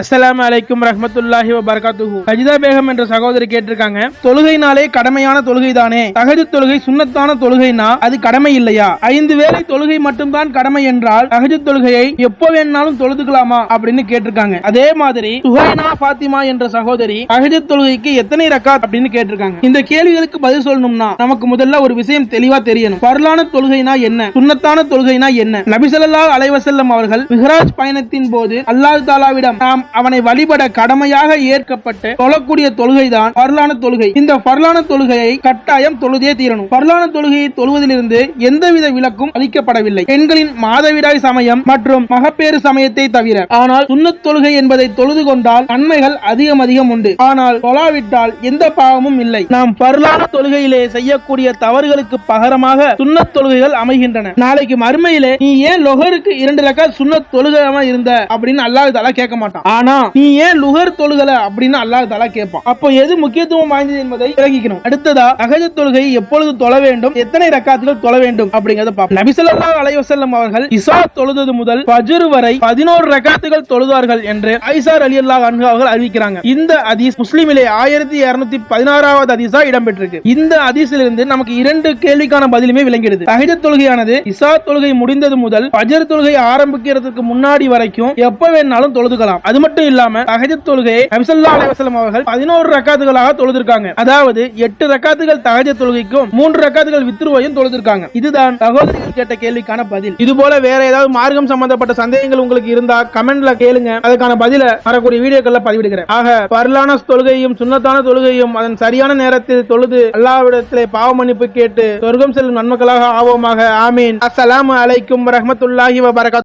அஸ்ஸலாமு அலைக்கும் ரஹ்மத்துல்லாஹி வ பரகாத்துஹு. ஹஜிதா பேகம் என்ற சகோதரி கேட்டிருக்காங்க, தொழுகைனாலே கடமையான தொழுகை தானே, தஹஜ்ஜுத் தொழுகை சுன்னத்தான தொழுகைனா அது கடமை இல்லையா? 5 வேளை தொழுகை மட்டும்தான் கடமை என்றால் தஹஜ்ஜுத் தொழுகையை எப்போ வேணாலும் தொழுதுக்கலாமா அப்படின்னு கேட்டிருக்காங்க. அதே மாதிரி சுஹைனா ஃபாத்திமா என்ற சகோதரி தஹஜ்ஜுத் தொழுகைக்கு எத்தனை ரக்காத் அப்படின்னு கேட்டிருக்காங்க. இந்த கேள்விகளுக்கு பதில் சொல்லணும்னா நமக்கு முதல்ல ஒரு விஷயம் தெளிவா தெரியணும். ஃபர்லான தொழுகைனா என்ன, சுன்னத்தான தொழுகைனா என்ன? நபி ஸல்லல்லாஹு அலைஹி வஸல்லம் அவர்கள் மிஹ்ராஜ் பயணத்தின் போது அல்லாஹ் தஆலாவிடம் நாம் அவனை வழிபட கடமையாக ஏற்கப்பட்டு தொழக்கூடிய தொழுகைதான் ஃபர்லான தொழுகை. இந்த ஃபர்லான தொழுகையை கட்டாயம் தொழுதே தீரணும். ஃபர்லான தொழுகையை தொழுவதிலிருந்து எந்தவித விலக்கும் அளிக்கப்படவில்லை, பெண்களின் மாதவிடாய் சமயம் மற்றும் மகப்பேறு சமயத்தை தவிர. ஆனால் சுன்னத் தொழுகை என்பதை தொழுது கொண்டால் நன்மைகள் அதிகம் உண்டு. ஆனால் தொழாவிட்டால் எந்த பாவமும் இல்லை. நாம் ஃபர்லான தொழுகையிலே செய்யக்கூடிய தவறுகளுக்கு பகரமாக சுன்னத் தொழுகைகள் அமைகின்றன. நாளைக்கு மறுமையிலே நீ ஏன் லொஹருக்கு 2 ரக்காத் சுன்னத் தொழுகாம இருந்த அப்படின்னு அல்லாஹ் தஆலா கேட்க மாட்டான். ஆனா நீ ஏன் லுஹர் தொழுகல அப்படின்னு அல்லாஹ் தஆலா கேட்பான். அப்போ எது முக்கியத்துவம் வாய்ந்தது என்பதை விளங்கிக்கணும். அடுத்ததா தஹஜ்ஜுத் தொழுகை எப்பொழுது தொழ வேண்டும், எத்தனை ரக்காத்துகள் தொழ வேண்டும் அப்படிங்கறத பார்ப்போம். நபி ஸல்லல்லாஹு அலைஹி வஸல்லம் அவர்கள் இஷா தொழுதது முதல் ஃபஜ்ர் வரை 11 ரக்காத்துகள் தொழுதார்கள் என்று ஆயிஷா ரலியல்லாஹு அன்ஹா அவர்கள் அறிவிக்கிறாங்க. இந்த ஹதீஸ் முஸ்லிமிலே 1216வது ஹதீஸா இடம்பெற்றிருக்கு. இந்த ஹதீஸிலிருந்து நமக்கு 2 கேள்விக்கான பதிலுமே விளங்கிடுது. தஹஜ்ஜுத் தொழுகையானது இஷா தொழுகை முடிந்தது முதல் ஃபஜ்ர் தொழுகை ஆரம்பிக்கிறதுக்கு முன்னாடி வரைக்கும் எப்ப வேணாலும் தொழுதுக்கலாம். அது மட்டும் இல்லாம தஹஜ்ஜுத் தொழுகையை நபி ஸல்லல்லாஹு அலைஹி வஸல்லம் அவர்கள் 11 ரக்காத்துகளாக தொழுதிருக்காங்க. அதாவது 8 ரக்காத்துகள் தஹஜ்ஜுத் தொழுகைக்கும் 3 ரக்காத்துகள் வித்ருவையும் தொழுதிருக்காங்க. இதுதான் சகோதரிகள் கேட்ட கேள்விக்கான பதில். இது போல வேற ஏதாவது மார்க்கம் சம்பந்தப்பட்ட சந்தேகங்கள் உங்களுக்கு இருந்தா கமெண்ட்ல கேளுங்க, அதுக்கான பதில வரக்கூடிய வீடியோக்கள்ல பதிவிடுகிறேன். ஆக ஃபர்லான தொழுகையும் சுன்னத்தான தொழுகையும் அதன் சரியான நேரத்தில் தொழுது அல்லாஹ்விடத்திலே பாவ மன்னிப்பு கேட்டு சொர்க்கம் செல்லும் நன்மக்களாக ஆவோமாக. ஆமீன். அஸ்ஸலாமு அலைக்கும் வரஹ்மத்துல்லாஹி வ பரகாத்துஹு.